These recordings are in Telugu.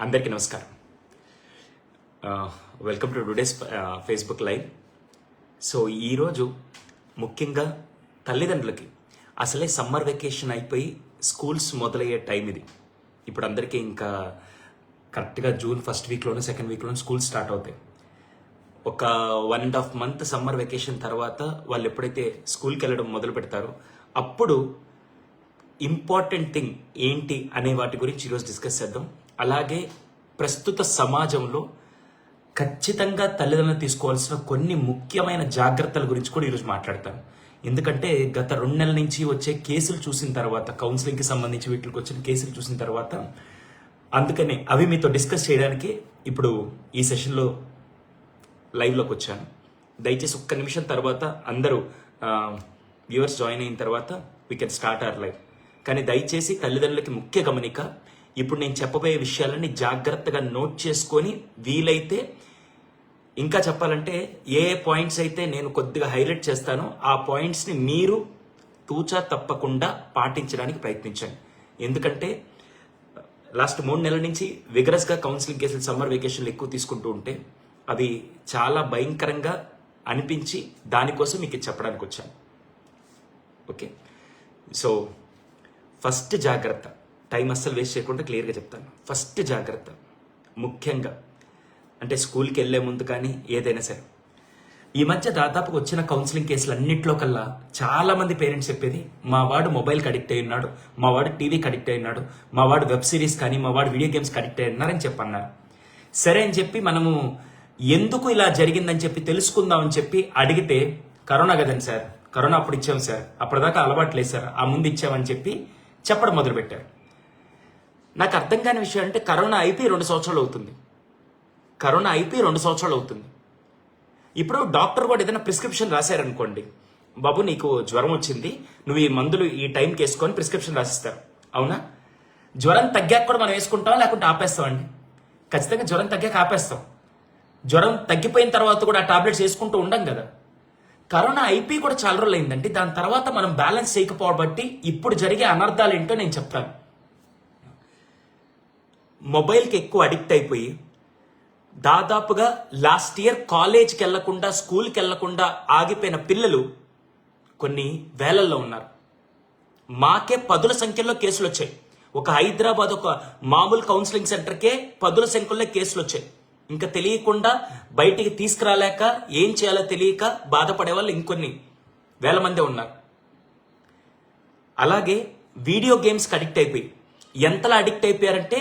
అందరికీ నమస్కారం. Welcome to today's Facebook live. So ఈరోజు ముఖ్యంగా తల్లిదండ్రులకి అసలే సమ్మర్ వెకేషన్ అయిపోయి స్కూల్స్ మొదలయ్యే టైం ఇది. ఇప్పుడు అందరికీ ఇంకా కరెక్ట్గా జూన్ ఫస్ట్ వీక్లోనూ సెకండ్ వీక్లోనూ స్కూల్స్ స్టార్ట్ అవుతాయి. ఒక 1.5 month సమ్మర్ వెకేషన్ తర్వాత వాళ్ళు ఎప్పుడైతే స్కూల్కి వెళ్ళడం మొదలు పెడతారో అప్పుడు ఇంపార్టెంట్ థింగ్ ఏంటి అనే వాటి గురించి ఈరోజు డిస్కస్ చేద్దాం. అలాగే ప్రస్తుత సమాజంలో ఖచ్చితంగా తల్లిదండ్రులు తీసుకోవాల్సిన కొన్ని ముఖ్యమైన జాగ్రత్తల గురించి కూడా ఈరోజు మాట్లాడతాను. ఎందుకంటే గత 2 నెలల నుంచి వచ్చే కేసులు చూసిన తర్వాత, కౌన్సిలింగ్కి సంబంధించి వీటికి వచ్చిన కేసులు చూసిన తర్వాత, అందుకనే అవి మీతో డిస్కస్ చేయడానికి ఇప్పుడు ఈ సెషన్లో లైవ్లోకి వచ్చాను. దయచేసి ఒక్క నిమిషం తర్వాత అందరూ వ్యూవర్స్ జాయిన్ అయిన తర్వాత we can start our live. కానీ దయచేసి తల్లిదండ్రులకి ముఖ్య గమనిక, ఇప్పుడు నేను చెప్పబోయే విషయాలని జాగ్రత్తగా నోట్ చేసుకొని వీలైతే ఇంకా చెప్పాలంటే ఏ పాయింట్స్ అయితే నేను కొద్దిగా హైలైట్ చేస్తానో ఆ పాయింట్స్ని మీరు తూచా తప్పకుండా పాటించడానికి ప్రయత్నించండి. ఎందుకంటే లాస్ట్ 3 నెలల నుంచి విగరస్గా కౌన్సిలింగ్ కేసులు సమ్మర్ వెకేషన్లు ఎక్కువ తీసుకుంటూ ఉంటే అవి చాలా భయంకరంగా అనిపించి దానికోసం మీకు చెప్పడానికి వచ్చాను. ఓకే, సో ఫస్ట్ జాగ్రత్త, టైం అస్సలు వేస్ట్ చేయకుండా క్లియర్గా చెప్తాను. ఫస్ట్ జాగ్రత్త ముఖ్యంగా అంటే స్కూల్కి వెళ్ళే ముందు కానీ ఏదైనా సరే, ఈ మధ్య దాదాపుగా వచ్చిన కౌన్సిలింగ్ కేసులు అన్నింటిలో కల్లా చాలా మంది పేరెంట్స్ చెప్పేది, మా వాడు మొబైల్కి అడిక్ట్ అయి ఉన్నాడు, మా వాడు టీవీకి అడిక్ట్ అయి ఉన్నాడు, మా వాడు వెబ్ సిరీస్ కానీ మా వాడు వీడియో గేమ్స్కి అడిక్ట్ అయి ఉన్నారని చెప్పన్నారు. సరే అని చెప్పి మనము ఎందుకు ఇలా జరిగిందని చెప్పి తెలుసుకుందామని చెప్పి అడిగితే, కరోనా కదండి సార్, కరోనా అప్పుడు ఇచ్చాం సార్, అప్పటిదాకా అలవాటు లేదు సార్, ఆ ముందు ఇచ్చామని చెప్పి చెప్పడం మొదలుపెట్టారు. నాకు అర్థం కాని విషయం అంటే, కరోనా అయిపోయి 2 సంవత్సరాలు అవుతుంది. కరోనా అయిపోయి 2 సంవత్సరాలు అవుతుంది. ఇప్పుడు డాక్టర్ కూడా ఏదైనా ప్రిస్క్రిప్షన్ రాశారనుకోండి, బాబు నీకు జ్వరం వచ్చింది, నువ్వు ఈ మందులు ఈ టైంకి వేసుకొని ప్రిస్క్రిప్షన్ రాసిస్తారు. అవునా? జ్వరం తగ్గాక కూడా మనం వేసుకుంటాం, లేకుంటే ఆపేస్తామండి? ఖచ్చితంగా జ్వరం తగ్గాక ఆపేస్తాం. జ్వరం తగ్గిపోయిన తర్వాత కూడా ఆ టాబ్లెట్స్ వేసుకుంటూ ఉండం కదా. కరోనా అయిపోయి కూడా చాలా రోజులు అయిందండి. దాని తర్వాత మనం బ్యాలెన్స్ చేయకపోబట్టి ఇప్పుడు జరిగే అనర్థాలు ఏంటో నేను చెప్తాను. మొబైల్కి ఎక్కువ అడిక్ట్ అయిపోయి దాదాపుగా లాస్ట్ ఇయర్ కాలేజ్కి వెళ్లకుండా, స్కూల్కి వెళ్లకుండా ఆగిపోయిన పిల్లలు కొన్ని వేలల్లో ఉన్నారు. మాకే 10ల సంఖ్యలో కేసులు వచ్చాయి. ఒక హైదరాబాద్ ఒక మామూలు కౌన్సిలింగ్ సెంటర్కే 10ల సంఖ్యలో కేసులు వచ్చాయి. ఇంకా తెలియకుండా బయటికి తీసుకురాలేక ఏం చేయాలో తెలియక బాధపడే వాళ్ళు ఇంకొన్ని వేల మంది ఉన్నారు. అలాగే వీడియో గేమ్స్కి అడిక్ట్ అయిపోయి ఎంతలా అడిక్ట్ అయిపోయారంటే,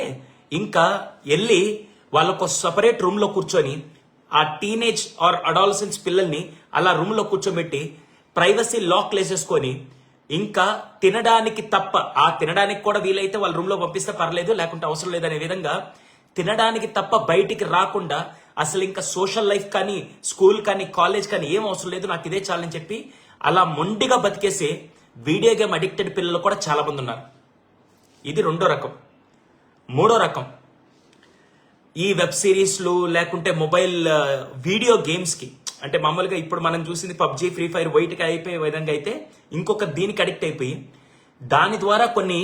ఇంకా వెళ్ళి వాళ్ళకు సపరేట్ రూమ్లో కూర్చొని ఆ టీనేజ్ ఆర్ అడాలసెన్స్ పిల్లల్ని అలా రూమ్లో కూర్చోబెట్టి ప్రైవసీ లాక్ వేసేసుకొని, ఇంకా తినడానికి తప్ప, ఆ తినడానికి కూడా వీలైతే వాళ్ళ రూమ్లో పంపిస్తే పర్లేదు, లేకుంటే అవసరం లేదనే విధంగా తినడానికి తప్ప బయటికి రాకుండా, అసలు ఇంకా సోషల్ లైఫ్ కానీ, స్కూల్ కానీ, కాలేజ్ కానీ ఏం అవసరం లేదు, నాకు ఇదే చాలని చెప్పి అలా మొండిగా బతికేసే వీడియో గేమ్ అడిక్టెడ్ పిల్లలు కూడా చాలా మంది ఉన్నారు. ఇది 2వ రకం. 3వ రకం, ఈ వెబ్ సిరీస్లు లేకుంటే మొబైల్ వీడియో గేమ్స్కి, అంటే మామూలుగా ఇప్పుడు మనం చూసింది పబ్జీ, ఫ్రీ ఫైర్, వైట్కి అయిపోయే విధంగా అయితే ఇంకొక దీనికి అడిక్ట్ అయిపోయి దాని ద్వారా కొన్ని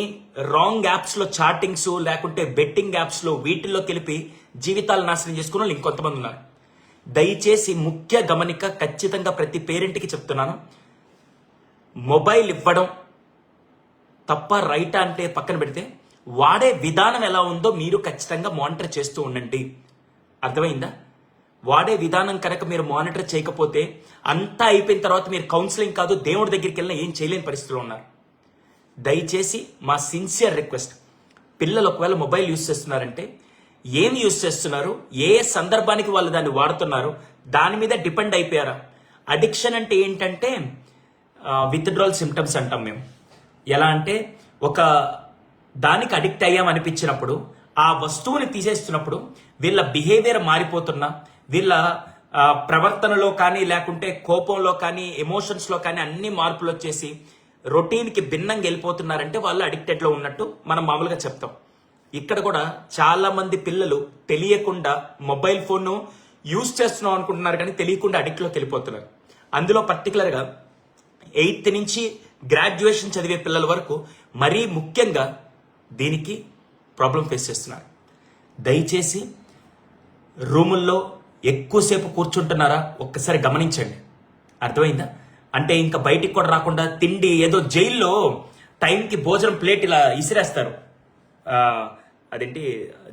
రాంగ్ యాప్స్లో చాటింగ్స్ లేకుంటే బెట్టింగ్ యాప్స్లో వీటిల్లో కలిపి జీవితాలు నాశనం చేసుకున్న వాళ్ళు ఇంకొంతమంది ఉన్నారు. దయచేసి ముఖ్య గమనిక, ఖచ్చితంగా ప్రతి పేరెంట్కి చెప్తున్నాను, మొబైల్ ఇవ్వడం తప్ప రైటా అంటే పక్కన పెడితే వాడే విధానం ఎలా ఉందో మీరు ఖచ్చితంగా మానిటర్ చేస్తూ ఉండండి. అర్థమైందా? వాడే విధానం కనుక మీరు మానిటర్ చేయకపోతే అంతా అయిపోయిన తర్వాత మీరు కౌన్సిలింగ్ కాదు, దేవుడి దగ్గరికి వెళ్ళినా ఏం చేయలేని పరిస్థితిలో ఉన్నారు. దయచేసి మా సిన్సియర్ రిక్వెస్ట్, పిల్లలు ఒకవేళ మొబైల్ యూజ్ చేస్తున్నారంటే ఏం యూజ్ చేస్తున్నారు, ఏ సందర్భానికి వాళ్ళు దాన్ని వాడుతున్నారు, దాని మీద డిపెండ్ అయిపోయారా? అడిక్షన్ అంటే ఏంటంటే విత్డ్రాల్ సిమ్టమ్స్ అంటాం మేము. ఎలా అంటే, ఒక దానికి అడిక్ట్ అయ్యామనిపించినప్పుడు ఆ వస్తువుని తీసేస్తున్నప్పుడు వీళ్ళ బిహేవియర్ మారిపోతున్నా, వీళ్ళ ప్రవర్తనలో కానీ లేకుంటే కోపంలో కానీ ఎమోషన్స్లో కానీ అన్ని మార్పులు వచ్చేసి రొటీన్కి భిన్నంగా వెళ్ళిపోతున్నారంటే వాళ్ళు అడిక్టెడ్లో ఉన్నట్టు మనం మామూలుగా చెప్తాం. ఇక్కడ కూడా చాలా మంది పిల్లలు తెలియకుండా మొబైల్ ఫోన్ యూజ్ చేస్తున్నాం అనుకుంటున్నారు, కానీ తెలియకుండా అడిక్ట్లోకి వెళ్ళిపోతున్నారు. అందులో పర్టికులర్గా 8th నుంచి గ్రాడ్యుయేషన్ చదివే పిల్లల వరకు మరీ ముఖ్యంగా దీనికి ప్రాబ్లం ఫేస్ చేస్తున్నారు. దయచేసి రూముల్లో ఎక్కువసేపు కూర్చుంటున్నారా ఒక్కసారి గమనించండి. అర్థమైందా? అంటే ఇంకా బయటికి కూడా రాకుండా తిండి ఏదో జైల్లో టైంకి భోజనం ప్లేట్ ఇలా ఇసిరేస్తారు, అదేంటి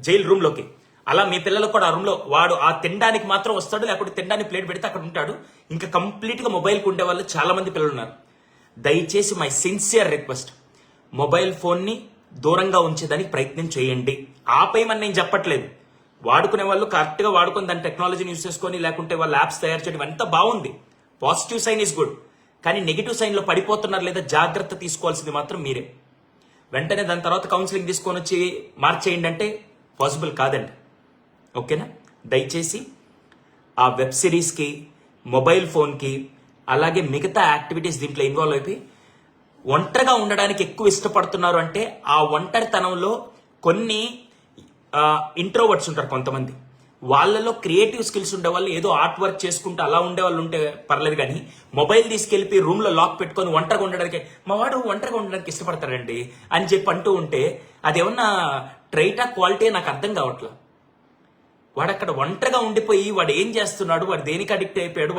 జైలు రూమ్లోకి. అలా మీ పిల్లలు కూడా ఆ రూమ్లో వాడు ఆ తినడానికి మాత్రం వస్తాడు, లేకపోతే తినడానికి ప్లేట్ పెడితే అక్కడ ఉంటాడు. ఇంకా కంప్లీట్గా మొబైల్కి ఉండే వాళ్ళు చాలా మంది పిల్లలు ఉన్నారు. దయచేసి మై సిన్సియర్ రిక్వెస్ట్, మొబైల్ ఫోన్ని దూరంగా ఉంచేదానికి ప్రయత్నం చేయండి. ఆపేయమని నేను చెప్పట్లేదు. వాడుకునే వాళ్ళు కరెక్ట్గా వాడుకొని దాని టెక్నాలజీని యూస్ చేసుకొని, లేకుంటే వాళ్ళు యాప్స్ తయారు చేయడం అంతా బాగుంది. Positive sign is good. కానీ నెగిటివ్ సైన్లో పడిపోతున్నారు లేదా జాగ్రత్త తీసుకోవాల్సింది మాత్రం మీరే. వెంటనే దాని తర్వాత కౌన్సిలింగ్ తీసుకొని వచ్చి మార్చేయండి అంటే పాసిబుల్ కాదండి. ఓకేనా? దయచేసి ఆ వెబ్ సిరీస్కి, మొబైల్ ఫోన్కి, అలాగే మిగతా యాక్టివిటీస్ దీంట్లో ఇన్వాల్వ్ అయిపోయి ఒంటరిగా ఉండడానికి ఎక్కువ ఇష్టపడుతున్నారు అంటే ఆ ఒంటరితనంలో కొన్ని ఇంట్రోవర్ట్స్ ఉంటారు కొంతమంది. వాళ్ళలో క్రియేటివ్ స్కిల్స్ ఉండే వాళ్ళు ఏదో ఆర్ట్ వర్క్ చేసుకుంటూ అలా ఉండే వాళ్ళు ఉంటే పర్లేదు, కానీ మొబైల్ తీసుకెళ్ళి రూమ్లో లాక్ పెట్టుకొని ఒంటరిగా ఉండడానికి, మా వాడు ఒంటరిగా ఉండడానికి ఇష్టపడతాడండి అని చెప్పి అంటూ ఉంటే అదేమన్నా ట్రైటా క్వాలిటీ నాకు అర్థం కావట్లేదు. వాడు అక్కడ ఒంటరిగా ఉండిపోయి వాడు ఏం చేస్తున్నాడు, వాడు దేనికి అడిక్ట్ అయిపోయాడు,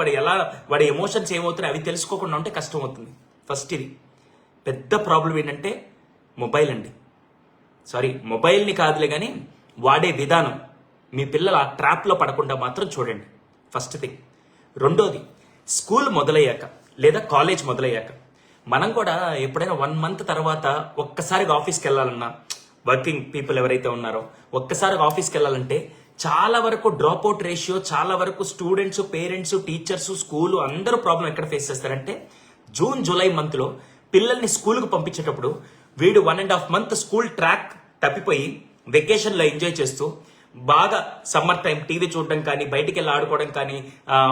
వాడి ఎమోషన్స్ ఏమవుతున్నాయి అవి తెలుసుకోకుండా ఉంటే కష్టం అవుతుంది. ఫస్ట్ ఇది పెద్ద ప్రాబ్లం ఏంటంటే మొబైల్ అండి. సారీ, మొబైల్ని కాదులే కానీ వాడే విధానం. మీ పిల్లలు ఆ ట్రాప్లో పడకుండా మాత్రం చూడండి, ఫస్ట్ థింగ్. రెండోది, స్కూల్ మొదలయ్యాక లేదా కాలేజ్ మొదలయ్యాక మనం కూడా ఎప్పుడైనా 1 month తర్వాత ఒక్కసారిగా ఆఫీస్కి వెళ్ళాలన్నా, వర్కింగ్ పీపుల్ ఎవరైతే ఉన్నారో ఒక్కసారిగా ఆఫీస్కి వెళ్ళాలంటే చాలా వరకు డ్రాప్ అవుట్ రేషియో, చాలా వరకు స్టూడెంట్స్, పేరెంట్స్, టీచర్స్, స్కూలు అందరూ ప్రాబ్లం ఎక్కడ ఫేస్ చేస్తారంటే జూన్ జూలై మంత్లో పిల్లల్ని స్కూల్కి పంపించేటప్పుడు వీడు 1.5 month స్కూల్ ట్రాక్ తప్పిపోయి వెకేషన్లో ఎంజాయ్ చేస్తూ బాగా సమ్మర్ టైం టీవీ చూడడం కానీ, బయటికి వెళ్ళి ఆడుకోవడం కానీ,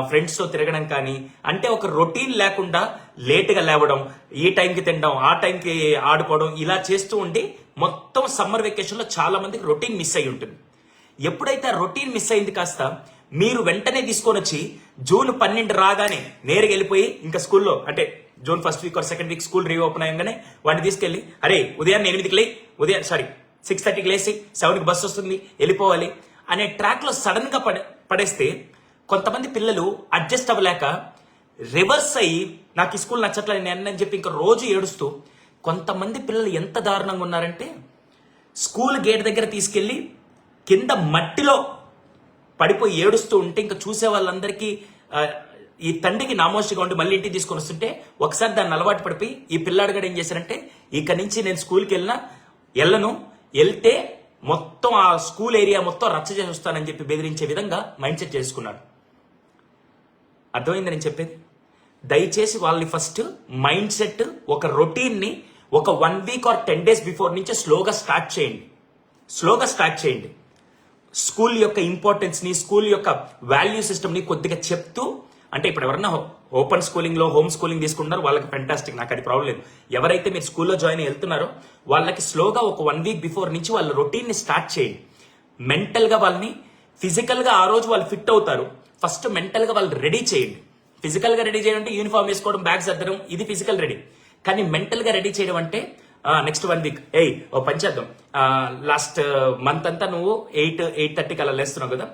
ఫ్రెండ్స్తో తిరగడం కానీ, అంటే ఒక రొటీన్ లేకుండా లేట్గా లేవడం, ఈ టైంకి తినడం, ఆ టైంకి ఆడుకోవడం, ఇలా చేస్తూ ఉండి మొత్తం సమ్మర్ వెకేషన్లో చాలా మందికి రొటీన్ మిస్ అయి ఉంటుంది. ఎప్పుడైతే ఆ రొటీన్ మిస్ అయింది కాస్త మీరు వెంటనే తీసుకొని వచ్చి జూన్ 12 రాగానే నేరుగా వెళ్ళిపోయి ఇంకా స్కూల్లో, అంటే జూన్ 1st week or 2nd week school reopen అయ్యగానే వాడిని తీసుకెళ్ళి, అరే ఉదయాన్నే 8కి లేయి, 6:30కి లేసి 7కి బస్సు వస్తుంది వెళ్ళిపోవాలి అనే ట్రాక్లో సడన్గా పడేస్తే కొంతమంది పిల్లలు అడ్జస్ట్ అవ్వలేక రివర్స్ అయ్యి నాకు ఈ స్కూల్ నచ్చట్లేదు నేను అని చెప్పి ఇంకా రోజు ఏడుస్తూ, కొంతమంది పిల్లలు ఎంత దారుణంగా ఉన్నారంటే స్కూల్ గేట్ దగ్గర తీసుకెళ్ళి కింద మట్టిలో పడిపోయి ఏడుస్తూ ఉంటే ఇంకా చూసే వాళ్ళందరికీ ఈ తండ్రికి నామోషిగా ఉండి మళ్ళీ ఇంటికి తీసుకొని వస్తుంటే ఒకసారి దాన్ని అలవాటు పడిపోయి ఈ పిల్లాడిగాడు ఏం చేశారంటే ఇక్కడి నుంచి నేను స్కూల్కి వెళ్ళను, వెళ్తే మొత్తం ఆ స్కూల్ ఏరియా మొత్తం రచ్చ చేసి వస్తానని చెప్పి బెదిరించే విధంగా మైండ్ సెట్ చేసుకున్నాడు. అర్థమైంది నేను చెప్పేది? దయచేసి వాళ్ళని ఫస్ట్ మైండ్ సెట్, ఒక రొటీన్ని ఒక 1 week or 10 days బిఫోర్ నుంచే స్లోగా స్టార్ట్ చేయండి. స్కూల్ యొక్క ఇంపార్టెన్స్ని, స్కూల్ యొక్క వాల్యూ సిస్టమ్ని కొద్దిగా చెప్తూ, అంటే ఇప్పుడు ఎవరన్నా ఓపెన్ స్కూలింగ్లో హోమ్ స్కూలింగ్ తీసుకుంటున్నారో వాళ్ళకి ఫెంటాస్టిక్, నాకు అది ప్రాబ్లం లేదు. ఎవరైతే మీరు స్కూల్లో జాయిన్ వెళ్తున్నారో వాళ్ళకి స్లోగా ఒక 1 week బిఫోర్ నుంచి వాళ్ళ రొటీన్ని స్టార్ట్ చేయండి. మెంటల్గా వాళ్ళని, ఫిజికల్గా ఆ రోజు వాళ్ళు ఫిట్ అవుతారు, ఫస్ట్ మెంటల్గా వాళ్ళు రెడీ చేయండి. ఫిజికల్గా రెడీ చేయడం అంటే యూనిఫామ్ వేసుకోవడం, బ్యాగ్ సర్దడం, ఇది ఫిజికల్ రెడీ. కానీ మెంటల్గా రెడీ చేయడం అంటే నెక్స్ట్ 1 week ఓ పని చేద్దాం, లాస్ట్ మంత్ అంతా నువ్వు 8:30కి అలా లేస్తున్నావు కదా,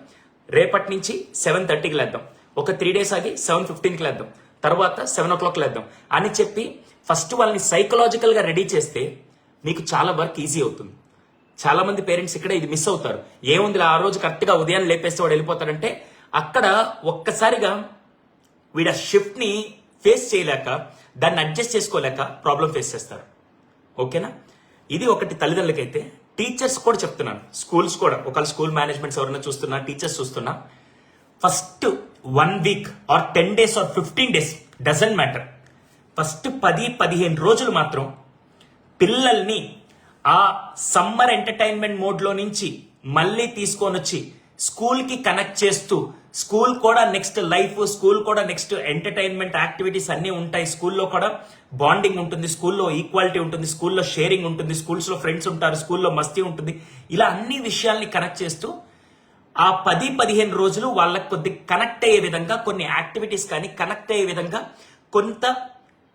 రేపటి నుంచి 7:30కి లేద్దాం, ఒక 3 days ఆగి 7:15కి లేద్దాం, తర్వాత 7 o'clock లేద్దాం అని చెప్పి ఫస్ట్ వాళ్ళని సైకలాజికల్గా రెడీ చేస్తే మీకు చాలా వర్క్ ఈజీ అవుతుంది. చాలా మంది పేరెంట్స్ ఇక్కడ ఇది మిస్ అవుతారు. ఏముంది ఆ రోజు కరెక్ట్గా ఉదయాన్నే లేపేస్తే వాడు వెళ్ళిపోతాడంటే అక్కడ ఒక్కసారిగా వీడు ఆ షిఫ్ట్ని ఫేస్ చేయలేక, దాన్ని అడ్జస్ట్ చేసుకోలేక ప్రాబ్లం ఫేస్ చేస్తారు. ఓకేనా? ఇది ఒకటి తల్లిదండ్రులకైతే. టీచర్స్ కూడా చెప్తున్నాను, స్కూల్స్ కూడా, ఒకవేళ స్కూల్ మేనేజ్మెంట్స్ ఎవరైనా చూస్తున్నా, టీచర్స్ చూస్తున్నా, first 1 week or 10 days or 15 days doesn't matter, first 10-15 రోజులు మాత్రం పిల్లల్ని ఆ సమ్మర్ ఎంటర్టైన్మెంట్ మోడ్లో నుంచి మళ్ళీ తీసుకొని వచ్చి స్కూల్కి కనెక్ట్ చేస్తూ, స్కూల్ కూడా నెక్స్ట్ లైఫ్, స్కూల్ కూడా నెక్స్ట్ ఎంటర్టైన్మెంట్ యాక్టివిటీస్ అన్నీ ఉంటాయి, స్కూల్లో కూడా బాండింగ్ ఉంటుంది, స్కూల్లో ఈక్వాలిటీ ఉంటుంది, స్కూల్లో షేరింగ్ ఉంటుంది, స్కూల్స్లో ఫ్రెండ్స్ ఉంటారు, స్కూల్లో మస్తీ ఉంటుంది, ఇలా అన్ని విషయాల్ని కనెక్ట్ చేస్తూ ఆ 10-15 రోజులు వాళ్ళకి కొద్దిగా కనెక్ట్ అయ్యే విధంగా కొన్ని యాక్టివిటీస్ కానీ, కనెక్ట్ అయ్యే విధంగా కొంత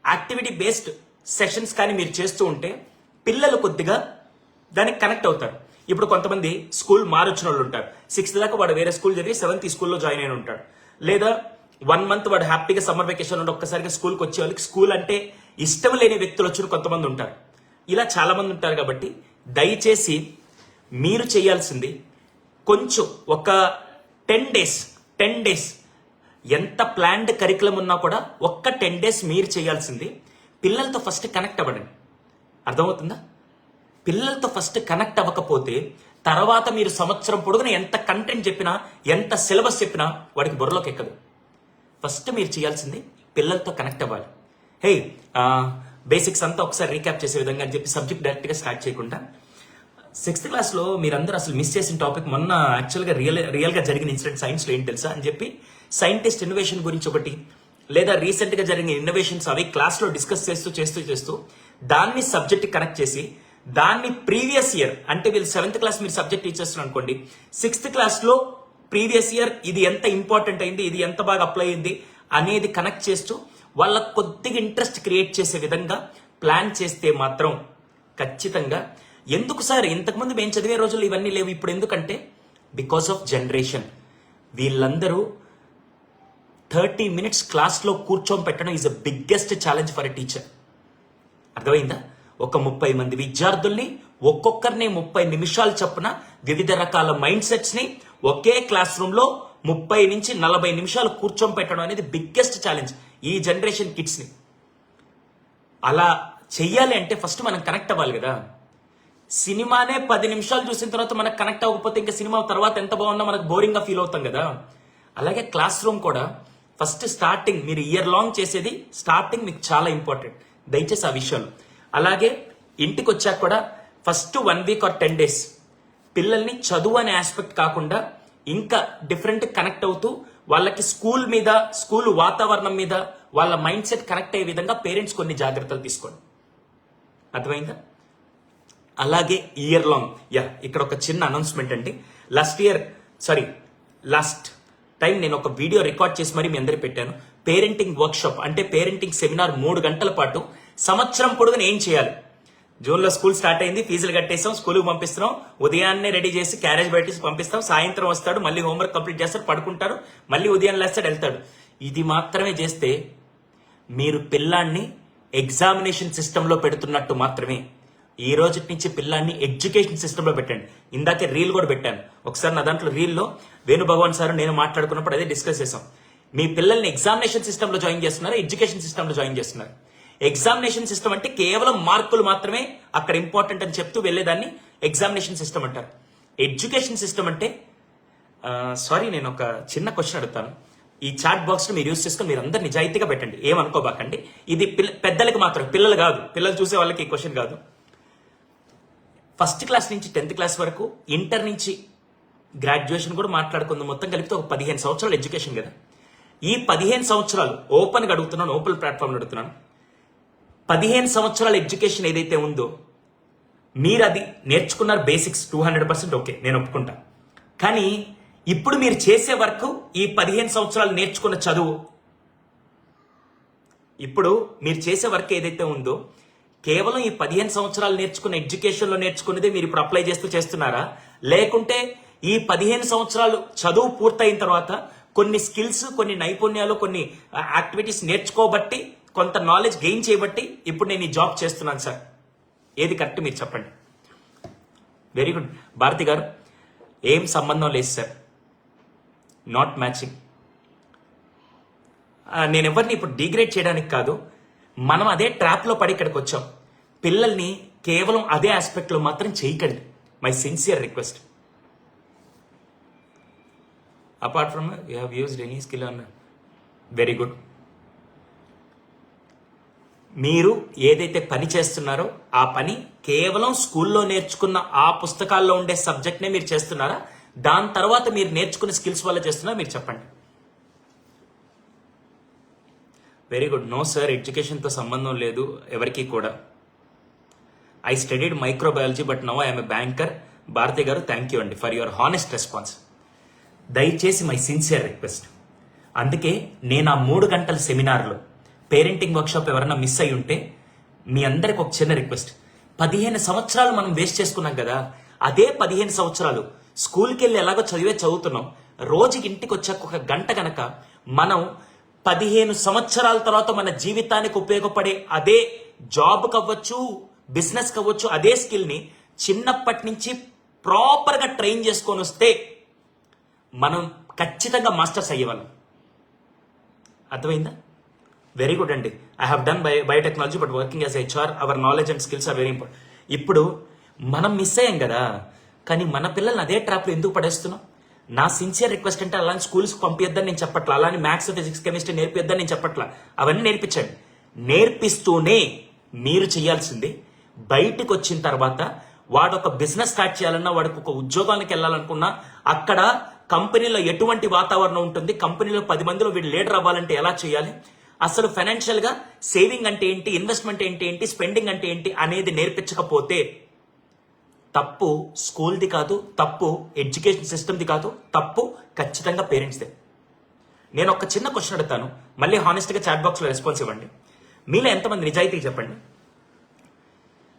యాక్టివిటీ బేస్డ్ సెషన్స్ కానీ మీరు చేస్తూ ఉంటే పిల్లలు కొద్దిగా దానికి కనెక్ట్ అవుతారు. ఇప్పుడు కొంతమంది స్కూల్ మారొచ్చిన వాళ్ళు ఉంటారు. 6th దాకా వాడు వేరే స్కూల్ చదివి 7th ఈ స్కూల్లో జాయిన్ అయిన ఉంటాడు. లేదా 1 month వాడు హ్యాపీగా సమ్మర్ వెకేషన్ ఉండి ఒక్కసారిగా స్కూల్కి వచ్చే వాళ్ళకి స్కూల్ అంటే ఇష్టం లేని వ్యక్తులు వచ్చిన కొంతమంది ఉంటారు. ఇలా చాలా మంది ఉంటారు. కాబట్టి దయచేసి మీరు చేయాల్సింది కొంచెం ఒక 10 days ఎంత ప్లాన్డ్ కరికులం ఉన్నా కూడా ఒక్క 10 days మీరు చేయాల్సింది పిల్లలతో ఫస్ట్ కనెక్ట్ అవ్వడం. అర్థమవుతుందా? పిల్లలతో ఫస్ట్ కనెక్ట్ అవ్వకపోతే తర్వాత మీరు సంవత్సరం పొడుగున ఎంత కంటెంట్ చెప్పినా ఎంత సిలబస్ చెప్పినా వాడికి బుర్రలోకి ఎక్కదు. ఫస్ట్ మీరు చేయాల్సింది పిల్లలతో కనెక్ట్ అవ్వాలి. హే బేసిక్స్ అంతా ఒకసారి రీక్యాప్ చేసే విధంగా అని చెప్పి సబ్జెక్ట్ డైరెక్ట్గా స్టార్ట్ చేయకుండా 6th క్లాస్లో మీరందరూ అసలు మిస్ చేసిన టాపిక్ మొన్న యాక్చువల్గా రియల్గా జరిగిన ఇన్సిడెంట్ సైన్స్లో ఏం తెలుసా అని చెప్పి సైంటిస్ట్ ఇన్నోవేషన్ గురించి ఒకటి లేదా రీసెంట్గా జరిగిన ఇన్నోవేషన్స్ అవి క్లాస్లో డిస్కస్ చేస్తూ దాన్ని సబ్జెక్ట్ కనెక్ట్ చేసి దాన్ని ప్రీవియస్ ఇయర్ అంటే వీళ్ళు 7th క్లాస్ మీరు సబ్జెక్ట్ టీచర్స్ అనుకోండి 6th క్లాస్లో ప్రీవియస్ ఇయర్ ఇది ఎంత ఇంపార్టెంట్ అయింది, ఇది ఎంత బాగా అప్లై అయింది అనేది కనెక్ట్ చేస్తూ వాళ్ళ కొద్దిగా ఇంట్రెస్ట్ క్రియేట్ చేసే విధంగా ప్లాన్ చేస్తే మాత్రం ఖచ్చితంగా. ఎందుకు సార్ ఇంతకుముందు మేము చదివే రోజులు ఇవన్నీ లేవు ఇప్పుడు ఎందుకంటే బికాస్ ఆఫ్ జనరేషన్. వీళ్ళందరూ 30 minutes క్లాస్లో కూర్చొని పెట్టడం is the biggest challenge for a teacher. అర్థమైందా? ఒక 30 మంది విద్యార్థుల్ని ఒక్కొక్కరిని 30 నిమిషాలు చొప్పున వివిధ రకాల మైండ్ సెట్స్ ని ఒకే క్లాస్ రూమ్ లో 30 నుంచి 40 నిమిషాలు కూర్చొని పెట్టడం అనేది బిగ్గెస్ట్ ఛాలెంజ్ ఈ జనరేషన్ కిడ్స్ ని. అలా చెయ్యాలి అంటే ఫస్ట్ మనం కనెక్ట్ అవ్వాలి కదా. సినిమానే 10 నిమిషాలు చూసిన తర్వాత మనకు కనెక్ట్ అవ్వకపోతే ఇంకా సినిమా తర్వాత ఎంత బాగున్నా మనకు బోరింగ్ గా ఫీల్ అవుతాం కదా. అలాగే క్లాస్ రూమ్ కూడా ఫస్ట్ స్టార్టింగ్ మీరు ఇయర్ లాంగ్ చేసేది స్టార్టింగ్ మీకు చాలా ఇంపార్టెంట్. దయచేసి ఆ విషయాలు. అలాగే ఇంటికి వచ్చాక కూడా ఫస్ట్ 1 week or 10 days పిల్లల్ని చదువు అనే ఆస్పెక్ట్ కాకుండా ఇంకా డిఫరెంట్ కనెక్ట్ అవుతూ వాళ్ళకి స్కూల్ మీద స్కూల్ వాతావరణం మీద వాళ్ళ మైండ్ సెట్ కనెక్ట్ అయ్యే విధంగా పేరెంట్స్ కొన్ని జాగ్రత్తలు తీసుకోండి. అర్థమైందా? అలాగే ఇయర్ లాంగ్ ఇక్కడ ఒక చిన్న అనౌన్స్మెంట్ అండి. లాస్ట్ టైం నేను ఒక వీడియో రికార్డ్ చేసి మరి మీ అందరికి పెట్టాను. పేరెంటింగ్ వర్క్షాప్ అంటే పేరెంటింగ్ సెమినార్ 3 గంటల పాటు సంవత్సరం పొడుగున ఏం చేయాలి. జూన్లో స్కూల్ స్టార్ట్ అయింది, ఫీజులు కట్టేస్తాం, స్కూల్కి పంపిస్తున్నాం, ఉదయాన్నే రెడీ చేసి క్యారేజ్ పెట్టేసి పంపిస్తాం, సాయంత్రం వస్తాడు, మళ్ళీ హోంవర్క్ కంప్లీట్ చేస్తాడు, పడుకుంటారు, మళ్ళీ ఉదయం లేస్తాడు, వెళ్తాడు. ఇది మాత్రమే చేస్తే మీరు పిల్లాన్ని ఎగ్జామినేషన్ సిస్టంలో పెడుతున్నట్టు మాత్రమే. ఈ రోజు నుంచి పిల్లాన్ని ఎడ్యుకేషన్ సిస్టంలో పెట్టండి. ఇందాకే రీల్ కూడా పెట్టాను ఒకసారి. నా దాంట్లో రీల్లో వేణు భగవాన్ సార్ నేను మాట్లాడుకున్నప్పుడు అదే డిస్కస్ చేసాం. మీ పిల్లల్ని ఎగ్జామినేషన్ సిస్టంలో జాయిన్ చేస్తున్నారు, ఎడ్యుకేషన్ సిస్టంలో జాయిన్ చేస్తున్నారు. ఎగ్జామినేషన్ సిస్టమ్ అంటే కేవలం మార్కులు మాత్రమే అక్కడ ఇంపార్టెంట్ అని చెప్తూ వెళ్లేదాన్ని ఎగ్జామినేషన్ సిస్టమ్ అంటారు. ఎడ్యుకేషన్ సిస్టమ్ అంటే నేను ఒక చిన్న క్వశ్చన్ అడుగుతాను. ఈ చాట్ బాక్స్ లో మీరు యూజ్ చేసుకుని మీరు అందరు నిజాయితీగా పెట్టండి, ఏమనుకోబాకండి. ఇది పిల్లలకి మాత్రం, పిల్లలు కాదు, పిల్లలు చూసే వాళ్ళకి ఈ క్వశ్చన్ కాదు. 1st క్లాస్ నుంచి 10th క్లాస్ వరకు, ఇంటర్ నుంచి గ్రాడ్యుయేషన్ కూడా మాట్లాడుకుందాం, మొత్తం కలిపితే ఒక 15 సంవత్సరాలు ఎడ్యుకేషన్ కదా. ఈ 15 సంవత్సరాలు ఓపెన్గా అడుగుతున్నాను, ఓపెన్ ప్లాట్ఫామ్ అడుగుతున్నాను. 15 సంవత్సరాల ఎడ్యుకేషన్ ఏదైతే ఉందో మీరు అది నేర్చుకున్నారు, బేసిక్స్ 200% ఓకే, నేను ఒప్పుకుంటా. కానీ ఇప్పుడు మీరు చేసే వర్క్ ఈ 15 సంవత్సరాలు నేర్చుకున్న చదువు, ఇప్పుడు మీరు చేసే వర్క్ ఏదైతే ఉందో కేవలం ఈ 15 సంవత్సరాలు నేర్చుకున్న ఎడ్యుకేషన్లో నేర్చుకున్నదే మీరు ఇప్పుడు అప్లై చేస్తున్నారా? లేకుంటే ఈ 15 సంవత్సరాలు చదువు పూర్తయిన తర్వాత కొన్ని స్కిల్స్, కొన్ని నైపుణ్యాలు, కొన్ని యాక్టివిటీస్ నేర్చుకోబట్టి, కొంత నాలెడ్జ్ గెయిన్ చేయబట్టి ఇప్పుడు నేను ఈ జాబ్ చేస్తున్నాను సార్, ఏది కరెక్ట్ మీరు చెప్పండి. వెరీ గుడ్ భారతి గారు, ఏం సంబంధం లేదు సార్, నాట్ మ్యాచింగ్. నేను ఎవరిని ఇప్పుడు డిగ్రేడ్ చేయడానికి కాదు, మనం అదే ట్రాప్లో పడి ఇక్కడికి వచ్చాం. పిల్లల్ని కేవలం అదే ఆస్పెక్ట్లో మాత్రం చేయకండి, my sincere request. Apart from you have used any skill అన్న, వెరీ గుడ్. మీరు ఏదైతే పని చేస్తున్నారో ఆ పని కేవలం స్కూల్లో నేర్చుకున్న ఆ పుస్తకాల్లో ఉండే సబ్జెక్ట్నే మీరు చేస్తున్నారా? దాని తర్వాత మీరు నేర్చుకున్న స్కిల్స్ వల్ల చేస్తున్నారా? మీరు చెప్పండి. Very good. నో సార్, ఎడ్యుకేషన్తో సంబంధం లేదు ఎవరికి కూడా. I studied microbiology but now I'm a banker. Bharati garu, thank you అండి ఫర్ యువర్ హానెస్ట్ రెస్పాన్స్. దయచేసి మై సిన్సియర్ రిక్వెస్ట్. అందుకే నేను ఆ 3 గంటల సెమినార్లో పేరెంటింగ్ వర్క్షాప్ ఎవరైనా మిస్ అయి ఉంటే మీ అందరికి ఒక చిన్న రిక్వెస్ట్. 15 సంవత్సరాలు మనం వేస్ట్ చేసుకున్నాం కదా, అదే 15 సంవత్సరాలు స్కూల్కి వెళ్ళి ఎలాగో చదువుతున్నాం, రోజుకి ఇంటికి వచ్చాక ఒక గంట గనక మనం 15 సంవత్సరాల తర్వాత మన జీవితానికి ఉపయోగపడే అదే జాబ్ కవ్వచ్చు, బిజినెస్ కవ్వచ్చు, అదే స్కిల్ని చిన్నప్పటి నుంచి ప్రాపర్గా ట్రైన్ చేసుకొని వస్తే మనం ఖచ్చితంగా మాస్టర్స్ అయ్యేవాళ్ళం. అర్థమైందా? వెరీ గుడ్ అండి. I have done biotechnology but working as HR, our knowledge and skills are very important. ఇప్పుడు మనం మిస్ అయ్యాం కదా, కానీ మన పిల్లల్ని అదే ట్రాప్లో ఎందుకు పడేస్తున్నాం? నా సిన్సియర్ రిక్వెస్ట్ అంటే అలాంటి స్కూల్స్కి పంపించద్దని నేను చెప్పట్లా, అలానే మ్యాథ్స్, ఫిజిక్స్, కెమిస్ట్రీ నేర్పిద్దని నేను చెప్పట్లా. అవన్నీ నేర్పించండి. నేర్పిస్తూనే మీరు చేయాల్సింది బయటకు వచ్చిన తర్వాత వాడు ఒక బిజినెస్ స్టార్ట్ చేయాలన్నా, వాడికి ఒక ఉద్యోగానికి వెళ్ళాలనుకున్నా, అక్కడ కంపెనీలో ఎటువంటి వాతావరణం ఉంటుంది, కంపెనీలో 10 మందిలో వీడు లీడర్ అవ్వాలంటే ఎలా చేయాలి, అసలు ఫైనాన్షియల్ గా సేవింగ్ అంటే ఏంటి, ఇన్వెస్ట్మెంట్ ఏంటి, స్పెండింగ్ అంటే ఏంటి అనేది నేర్పించకపోతే తప్పు స్కూల్ది కాదు, తప్పు ఎడ్యుకేషన్ సిస్టమ్ది కాదు, తప్పు ఖచ్చితంగా పేరెంట్స్దే. నేను ఒక చిన్న క్వశ్చన్ అడుగుతాను, మళ్ళీ హానెస్ట్గా చాట్ బాక్స్లో రెస్పాన్స్ ఇవ్వండి. మీలో ఎంతమంది నిజాయితీగా చెప్పండి,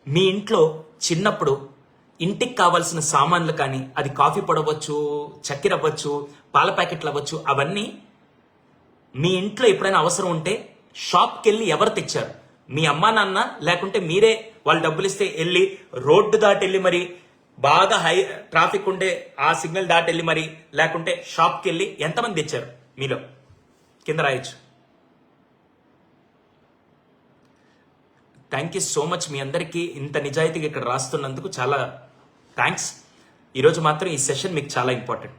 మీ ఇంట్లో చిన్నప్పుడు ఇంటికి కావాల్సిన సామాన్లు కానీ, అది కాఫీ పొడవచ్చు, చక్కెర అవ్వచ్చు, పాల ప్యాకెట్లు అవ్వచ్చు, అవన్నీ మీ ఇంట్లో ఎప్పుడైనా అవసరం ఉంటే షాప్కి వెళ్ళి ఎవరు తెచ్చారు? మీ అమ్మా నాన్న, లేకుంటే మీరే వాళ్ళు డబ్బులు ఇస్తే వెళ్ళి రోడ్డు దాటి వెళ్ళి మరి బాగా హై ట్రాఫిక్ ఉండే ఆ సిగ్నల్ దాటి వెళ్ళి మరి, లేకుంటే షాప్కి వెళ్ళి ఎంతమంది తెచ్చారు మీలో? కింద రాయొచ్చు. Thank you so much. మీ అందరికీ ఇంత నిజాయితీగా ఇక్కడ రాస్తున్నందుకు చాలా థ్యాంక్స్. ఈరోజు మాత్రం ఈ సెషన్ మీకు చాలా ఇంపార్టెంట్.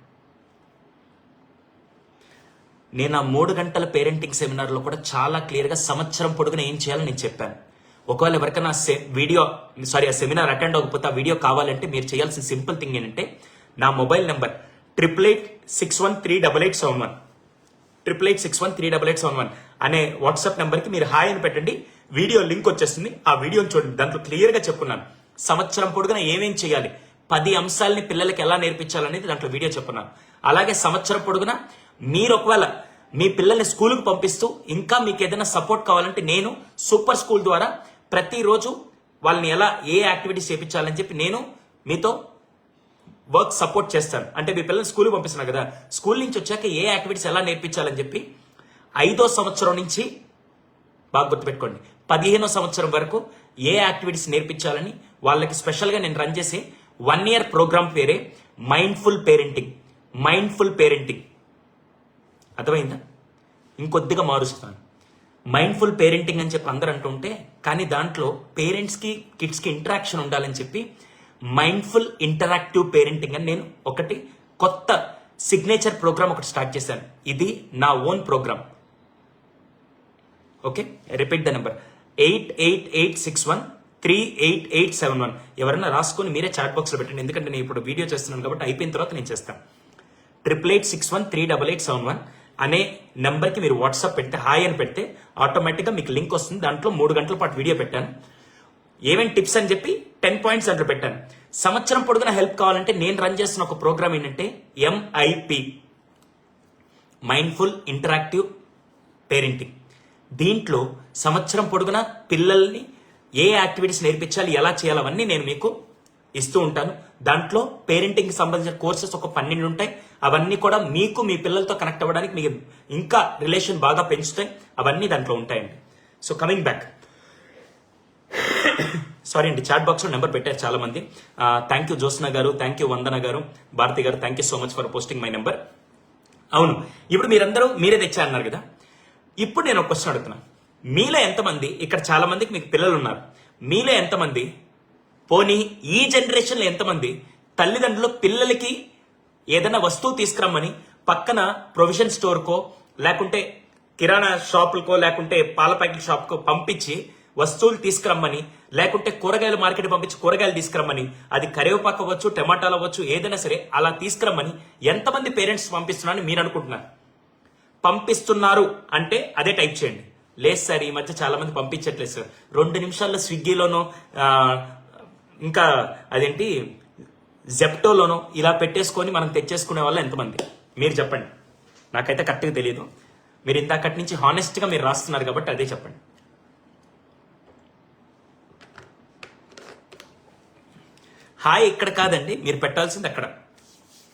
నేను ఆ 3 గంటల పేరెంటింగ్ సెమినార్లో కూడా చాలా క్లియర్గా సంవత్సరం పొడుగున ఏం చేయాలని నేను చెప్పాను. ఒకవేళ ఎవరికైనా ఆ సెమినార్ అటెండ్ అవ్వకపోతే ఆ వీడియో కావాలంటే మీరు చేయాల్సిన సింపుల్ థింగ్ ఏంటంటే, నా మొబైల్ నెంబర్ 8886138871 8886138871 అనే వాట్సాప్ నెంబర్కి మీరు హాయ్ అని పెట్టండి. వీడియో లింక్ వచ్చేస్తుంది, ఆ వీడియోని చూడండి. దాంట్లో క్లియర్గా చెప్పున్నాను సంవత్సరం పొడుగున ఏమేం చేయాలి, 10 అంశాలని పిల్లలకి ఎలా నేర్పించాలనేది దాంట్లో వీడియో చెప్పున్నాను. అలాగే సంవత్సరం పొడుగున మీరు ఒకవేళ మీ పిల్లల్ని స్కూల్కి పంపిస్తూ ఇంకా మీకు ఏదైనా సపోర్ట్ కావాలంటే నేను సూపర్ స్కూల్ ద్వారా ప్రతిరోజు వాళ్ళని ఎలా ఏ యాక్టివిటీస్ చేయించాలని చెప్పి నేను మీతో వర్క్ సపోర్ట్ చేస్తాను. అంటే మీ పిల్లల్ని స్కూల్కి పంపిస్తున్నా కదా, స్కూల్ నుంచి వచ్చాక ఏ యాక్టివిటీస్ ఎలా నేర్పించాలని చెప్పి 5వ సంవత్సరం నుంచి బాగా గుర్తుపెట్టుకోండి 15వ సంవత్సరం వరకు ఏ యాక్టివిటీస్ నేర్పించాలని వాళ్ళకి స్పెషల్గా నేను రన్ చేసే 1 year ప్రోగ్రామ్ పేరే మైండ్ఫుల్ పేరెంటింగ్. అర్థమైందా? ఇంకొద్దిగా మారుస్తాను. మైండ్ఫుల్ పేరెంటింగ్ అని చెప్పి అందరూ అంటుంటే, కానీ దాంట్లో పేరెంట్స్కి కిడ్స్కి ఇంటరాక్షన్ ఉండాలని చెప్పి మైండ్ఫుల్ ఇంటరాక్టివ్ పేరెంటింగ్ అని నేను ఒకటి కొత్త సిగ్నేచర్ ప్రోగ్రామ్ ఒకటి స్టార్ట్ చేశాను. ఇది నా own program. Okay, repeat the number 8886138871. ఎవరైనా రాసుకొని మీరే చాట్ బాక్స్లో పెట్టండి, ఎందుకంటే నేను ఇప్పుడు వీడియో చేస్తున్నాను కాబట్టి అయిపోయిన తర్వాత నేను చేస్తాను. 8886138871 అనే నెంబర్కి మీరు వాట్సాప్ పెడితే, హాయ్ అని పెడితే ఆటోమేటిక్గా మీకు లింక్ వస్తుంది. దాంట్లో 3 గంటల పాటు వీడియో పెట్టాను, ఏమేమి టిప్స్ అని చెప్పి 10 పాయింట్స్ దాంట్లో పెట్టాను. సంవత్సరం పొడుగున హెల్ప్ కావాలంటే నేను రన్ చేస్తున్న ఒక ప్రోగ్రామ్ ఏంటంటే MIP, మైండ్ఫుల్ ఇంటరాక్టివ్ పేరెంటింగ్. దీంట్లో సంవత్సరం పొడుగున పిల్లల్ని ఏ యాక్టివిటీస్ నేర్పించాలి, ఎలా చేయాలి, అవన్నీ నేను మీకు ఇస్తూ ఉంటాను. దాంట్లో పేరెంటింగ్కి సంబంధించిన కోర్సెస్ ఒక 12 ఉంటాయి. అవన్నీ కూడా మీకు మీ పిల్లలతో కనెక్ట్ అవ్వడానికి, మీకు ఇంకా రిలేషన్ బాగా పెంచుతాయి. అవన్నీ దాంట్లో ఉంటాయండి. సో కమింగ్ బ్యాక్, సారీ అండి, చాట్ బాక్స్లో నెంబర్ పెట్టారు చాలా మంది. థ్యాంక్ యూ జ్యోత్స్న గారు, థ్యాంక్ యూ వందన గారు, Bharati garu, thank you so much for posting my number. అవును, ఇప్పుడు మీరందరూ మీరే తెచ్చారన్నారు కదా. ఇప్పుడు నేను ఒక క్వశ్చన్ అడుగుతున్నాను. మీలో ఎంతమంది, ఇక్కడ చాలా మందికి మీకు పిల్లలు ఉన్నారు, మీలో ఎంతమంది, పోనీ ఈ జనరేషన్లో ఎంతమంది తల్లిదండ్రులు పిల్లలకి ఏదైనా వస్తువు తీసుకురమ్మని పక్కన ప్రొవిజన్ స్టోర్కో, లేకుంటే కిరాణా షాపులకో, లేకుంటే పాల ప్యాకెట్ షాప్కో పంపించి వస్తువులు తీసుకురమ్మని, లేకుంటే కూరగాయల మార్కెట్ పంపించి కూరగాయలు తీసుకురమ్మని, అది కరివేపాకు అవ్వచ్చు, టమాటాలు అవ్వచ్చు, ఏదైనా సరే అలా తీసుకురమ్మని ఎంతమంది పేరెంట్స్ పంపిస్తున్నారని మీరు అనుకుంటున్నారు? పంపిస్తున్నారు అంటే అదే టైప్ చేయండి. లేదు సార్, ఈ మధ్య చాలా మంది పంపించట్లేదు సార్, 2 నిమిషాల్లో స్విగ్గీలోనో ఇంకా అదేంటి జెప్టోలోనో ఇలా పెట్టేసుకొని మనం తెచ్చేసుకునే వాళ్ళు ఎంతమంది మీరు చెప్పండి. నాకైతే కరెక్ట్గా తెలియదు. మీరు ఇంతకటి నుంచి హానెస్ట్గా మీరు రాస్తున్నారు కాబట్టి అదే చెప్పండి. హాయ్ ఇక్కడ కాదండి, మీరు పెట్టాల్సింది అక్కడ.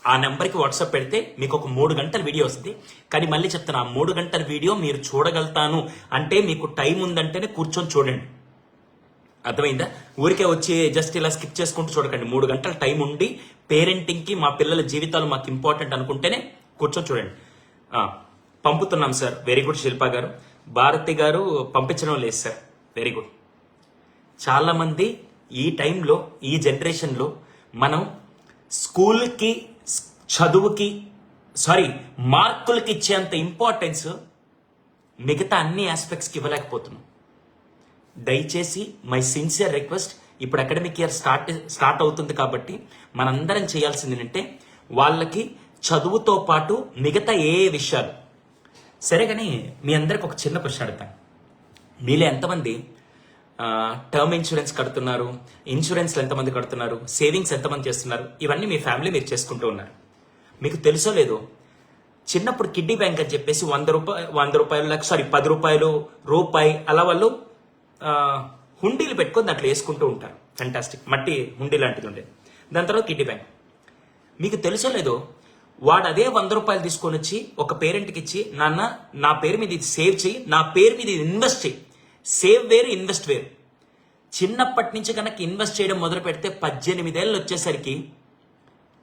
ఆ నెంబర్కి వాట్సాప్ పెడితే మీకు ఒక 3 గంటల వీడియో వస్తుంది. కానీ మళ్ళీ చెప్తాను, ఆ 3 గంటల వీడియో మీరు చూడగలుగుతాను అంటే మీకు టైం ఉందంటేనే కూర్చొని చూడండి. అర్థమైందా? ఊరికే వచ్చి జస్ట్ ఇలా స్కిప్ చేసుకుంటూ చూడకండి. 3 గంటల టైం ఉండి పేరెంటింగ్కి మా పిల్లల జీవితాలు మాకు ఇంపార్టెంట్ అనుకుంటేనే కూర్చొని చూడండి. పంపుతున్నాం సార్, వెరీ గుడ్. శిల్ప గారు, భారతి గారు పంపించడం లేదు సార్, వెరీ గుడ్. చాలామంది ఈ టైంలో, ఈ జనరేషన్లో మనం స్కూల్కి, చదువుకి, మార్కులకి ఇచ్చేంత ఇంపార్టెన్స్ మిగతా అన్ని ఆస్పెక్ట్స్కి ఇవ్వలేకపోతున్నాం. దయచేసి మై సిన్సియర్ రిక్వెస్ట్, ఇప్పుడు అకాడమిక్ ఇయర్ స్టార్ట్ అవుతుంది కాబట్టి మనందరం చేయాల్సింది ఏంటంటే వాళ్ళకి చదువుతో పాటు మిగతా ఏ విషయాలు సరే. కానీ మీ అందరికి ఒక చిన్న క్వశ్చన్ అడుగుతాను. మీలో ఎంతమంది టర్మ్ ఇన్సూరెన్స్ కడుతున్నారు, ఇన్సూరెన్స్లు ఎంతమంది కడుతున్నారు, సేవింగ్స్ ఎంతమంది చేస్తున్నారు? ఇవన్నీ మీ ఫ్యామిలీ మీరు చేసుకుంటూ ఉన్నారు. మీకు తెలుసో లేదో, చిన్నప్పుడు కిడ్డీ బ్యాంక్ అని చెప్పేసి 100 రూపాయలు 10 రూపాయలు, రూపాయి అలా వాళ్ళు హుండీలు పెట్టుకొని దాంట్లో వేసుకుంటూ ఉంటారు. ఫెంటాస్టిక్, మట్టి హుండీ లాంటిది ఉండేది. దాని తర్వాత కిడ్డీ బ్యాంక్. మీకు తెలుసో లేదో, వాడు అదే 100 రూపాయలు తీసుకొని వచ్చి ఒక పేరెంట్కి ఇచ్చి, నాన్న నా పేరు మీద ఇది సేవ్ చేయి, నా పేరు మీద ఇది ఇన్వెస్ట్ చేయి. సేవ్ వేరు, ఇన్వెస్ట్ వేరు. చిన్నప్పటి నుంచి కనుక ఇన్వెస్ట్ చేయడం మొదలు పెడితే 18 ఏళ్ళు వచ్చేసరికి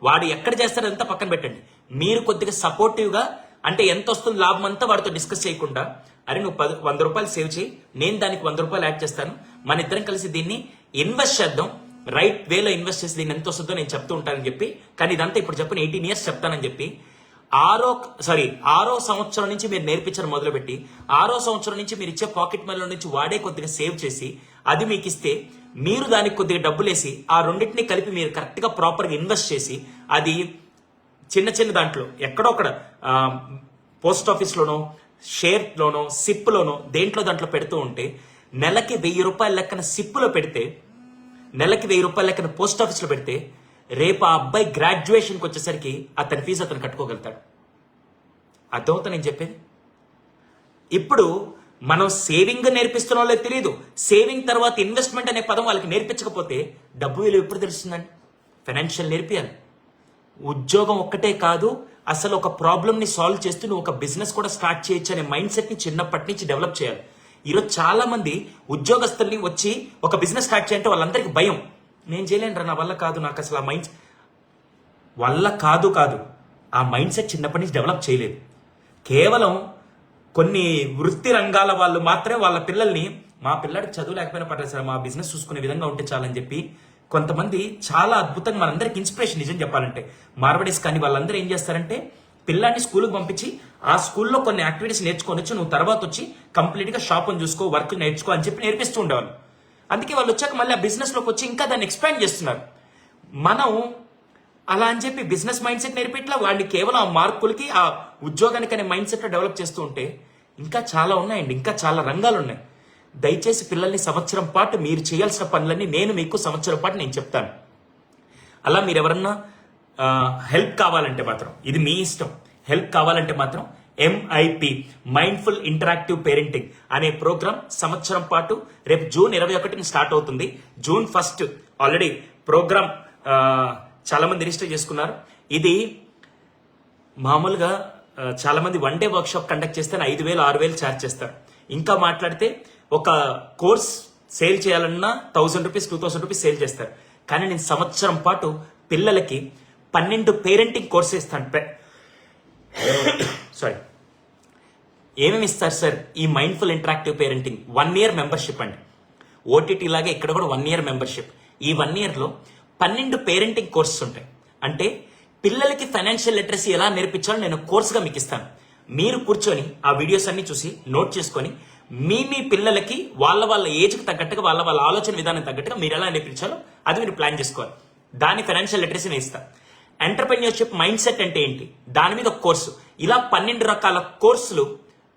వాడు ఎక్కడ చేస్తారో అంతా పక్కన పెట్టండి. మీరు కొద్దిగా సపోర్టివ్గా, అంటే ఎంత వస్తుంది లాభం అంతా వాడితో డిస్కస్ చేయకుండా, అరే నువ్వు 100 రూపాయలు సేవ్ చేయి, నేను దానికి 100 రూపాయలు యాడ్ చేస్తాను, మన ఇద్దరం కలిసి దీన్ని ఇన్వెస్ట్ చేద్దాం, రైట్ వేలో ఇన్వెస్ట్ చేసి దీన్ని ఎంత వస్తుందో నేను చెప్తూ ఉంటానని చెప్పి. కానీ ఇదంతా ఇప్పుడు చెప్పిన 18 ఇయర్స్ చెప్తానని చెప్పి ఆరో సంవత్సరం నుంచి మీరు నేర్పించడం మొదలుపెట్టి 6వ సంవత్సరం నుంచి మీరు ఇచ్చే పాకెట్ మనీలో నుంచి వాడే కొద్దిగా సేవ్ చేసి అది మీకు ఇస్తే, మీరు దానికి కొద్దిగా డబ్బులేసి ఆ రెండింటిని కలిపి మీరు కరెక్ట్గా ప్రాపర్గా ఇన్వెస్ట్ చేసి, అది చిన్న చిన్న దాంట్లో ఎక్కడో అక్కడ పోస్ట్ ఆఫీస్లోనో, షేర్లోనో, సిప్లోనో దాంట్లో పెడుతూ ఉంటే, నెలకి 1000 రూపాయల లెక్కన సిప్లో పెడితే, నెలకి 1000 రూపాయల లెక్కన పోస్ట్ ఆఫీస్లో పెడితే, రేపు ఆ అబ్బాయి గ్రాడ్యుయేషన్కి వచ్చేసరికి అతని ఫీజు అతను కట్టుకోగలుగుతాడు. అర్థమవుతా నేను చెప్పేది? ఇప్పుడు మనం సేవింగ్ నేర్పిస్తున్నాం లేదు తెలియదు. సేవింగ్ తర్వాత ఇన్వెస్ట్మెంట్ అనే పదం వాళ్ళకి నేర్పించకపోతే డబ్బు విలువ ఎప్పుడు తెలుస్తుందండి? ఫైనాన్షియల్ నేర్పియాలి. ఉద్యోగం ఒక్కటే కాదు, అసలు ఒక ప్రాబ్లమ్ని సాల్వ్ చేస్తూ నువ్వు ఒక బిజినెస్ కూడా స్టార్ట్ చేయొచ్చు అనే మైండ్ సెట్ని చిన్నప్పటి నుంచి డెవలప్ చేయాలి. ఈరోజు చాలా మంది ఉద్యోగస్తుల్ని వచ్చి ఒక బిజినెస్ స్టార్ట్ చేయాలంటే వాళ్ళందరికీ భయం. నేను చేయలేను రా, నా వల్ల కాదు, నాకు అసలు ఆ మైండ్ వల్ల కాదు ఆ మైండ్ సెట్ చిన్నప్పటి నుంచి డెవలప్ చేయలేదు. కేవలం కొన్ని వృత్తి రంగాల వాళ్ళు మాత్రమే వాళ్ళ పిల్లల్ని, మా పిల్లడికి చదువు లేకపోయినా పర్లేదు సార్, మా బిజినెస్ చూసుకునే విధంగా ఉంటే చాలని చెప్పి కొంతమంది చాలా అద్భుతంగా మనందరికి ఇన్స్పిరేషన్. నిజం చెప్పాలంటే మార్వడీస్ కానీ వాళ్ళందరూ ఏం చేస్తారంటే, పిల్లాన్ని స్కూల్కి పంపించి ఆ స్కూల్లో కొన్ని యాక్టివిటీస్ నేర్చుకొని వచ్చి నువ్వు తర్వాత వచ్చి కంప్లీట్గా షాప్ని చూసుకో, వర్క్ నేర్చుకో అని చెప్పి నేర్పిస్తూ ఉండేవాళ్ళు. అందుకే వాళ్ళు వచ్చాక మళ్ళీ ఆ బిజినెస్లోకి వచ్చి ఇంకా దాన్ని ఎక్స్పాండ్ చేస్తున్నారు. మనం అలా అని చెప్పి బిజినెస్ మైండ్ సెట్ నేర్పిట్లా వాడిని కేవలం ఆ మార్కులకి, ఆ ఉద్యోగానికి అనే మైండ్ సెట్లో డెవలప్ చేస్తూ ఉంటే ఇంకా చాలా ఉన్నాయండి, ఇంకా చాలా రంగాలు ఉన్నాయి. దయచేసి పిల్లల్ని సంవత్సరం పాటు మీరు చేయాల్సిన పనులన్నీ నేను మీకు సంవత్సరం పాటు నేను చెప్తాను. అలా మీరు ఎవరన్నా హెల్ప్ కావాలంటే మాత్రం, ఇది మీ ఇష్టం, హెల్ప్ కావాలంటే మాత్రం MIP మైండ్ఫుల్ ఇంటరాక్టివ్ పేరెంటింగ్ అనే ప్రోగ్రామ్ సంవత్సరం పాటు రేపు జూన్ 21ని స్టార్ట్ అవుతుంది. జూన్ 1 ఆల్రెడీ ప్రోగ్రామ్ చాలా మంది రిజిస్టర్ చేసుకున్నారు. ఇది మామూలుగా చాలా మంది 1 డే వర్క్షాప్ కండక్ట్ చేస్తే 5,000 6,000 ఛార్జ్ చేస్తారు. ఇంకా మాట్లాడితే ఒక కోర్స్ సేల్ చేయాలన్నా 1,000 రూపీస్ 2,000 రూపీస్ సేల్ చేస్తారు. కానీ నేను సంవత్సరం పాటు పిల్లలకి 12 పేరెంటింగ్ కోర్సెస్ ఇస్తాను. సారీ, ఏమేమి ఇస్తారు సార్ ఈ mindful interactive parenting? 1 year membership అండి. ఓటీటీ లాగే ఇక్కడ కూడా 1 year మెంబర్షిప్. ఈ 1 yearలో 12 పేరెంటింగ్ కోర్సెస్ ఉంటాయి. అంటే పిల్లలకి ఫైనాన్షియల్ లిటరసీ ఎలా నేర్పించాలో నేను కోర్సుగా మీకు ఇస్తాను. మీరు కూర్చొని ఆ వీడియోస్ అన్ని చూసి నోట్ చేసుకొని మీ పిల్లలకి వాళ్ళ ఏజ్కి తగ్గట్టుగా వాళ్ళ ఆలోచన విధానం తగ్గట్టుగా మీరు ఎలా నేర్పించాలో అది మీరు ప్లాన్ చేసుకోవాలి. దాని ఫైనాన్షియల్ లిటరసీ నేను ఇస్తాను. ఎంటర్‌ప్రెన్యూర్‌షిప్ మైండ్ సెట్ అంటే ఏంటి, దాని మీద ఒక కోర్సు, ఇలా 12 రకాల కోర్సులు